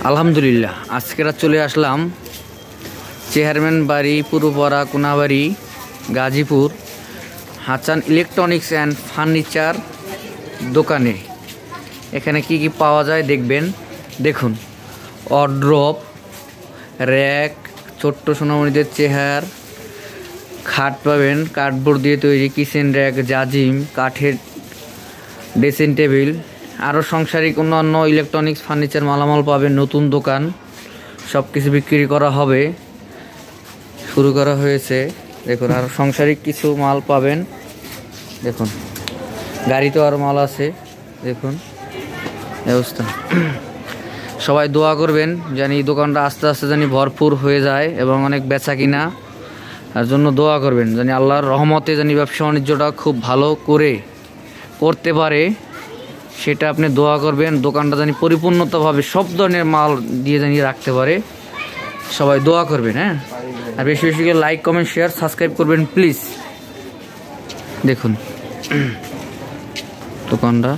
আলহামদুলিল্লাহ আজকে রাত চলে আসলাম চেয়ারম্যান বাড়ি Puropara Konabari Gazipur Hasan electronics and furniture দোকানে। এখানে কি কি পাওয়া যায় দেখবেন। দেখুন, ওয়ারড্রপ, র্যাক, ছোট্ট সোনামণিদের চেয়ার, খাট পাবেন কার্ডবোর্ড দিয়ে তৈরি, কিচেন র্যাক, জাজিম, কাঠের ড্রেসিং টেবিল, আরও সাংসারিক অন্যান্য ইলেকট্রনিক্স ফার্নিচার মালামাল পাবেন। নতুন দোকান, সব কিছু বিক্রি করা হবে, শুরু করা হয়েছে। দেখুন, আরও সাংসারিক কিছু মাল পাবেন। দেখুন, গাড়িতেও আরও মাল আছে। দেখুন ব্যবস্থা। সবাই দোয়া করবেন জানি এই দোকানটা আস্তে আস্তে জানি ভরপুর হয়ে যায় এবং অনেক বেচা কিনা, তার জন্য দোয়া করবেন জানি আল্লাহর রহমতে জানি ব্যবসা বাণিজ্যটা খুব ভালো করে করতে পারে, সেটা আপনি দোয়া করবেন। দোকানটা জানি পরিপূর্ণতাভাবে সব ধরনের মাল দিয়ে জানি রাখতে পারে, সবাই দোয়া করবেন। হ্যাঁ, আর বেশি বেশি করে লাইক, কমেন্ট, শেয়ার, সাবস্ক্রাইব করবেন প্লিজ। দেখুন দোকানটা।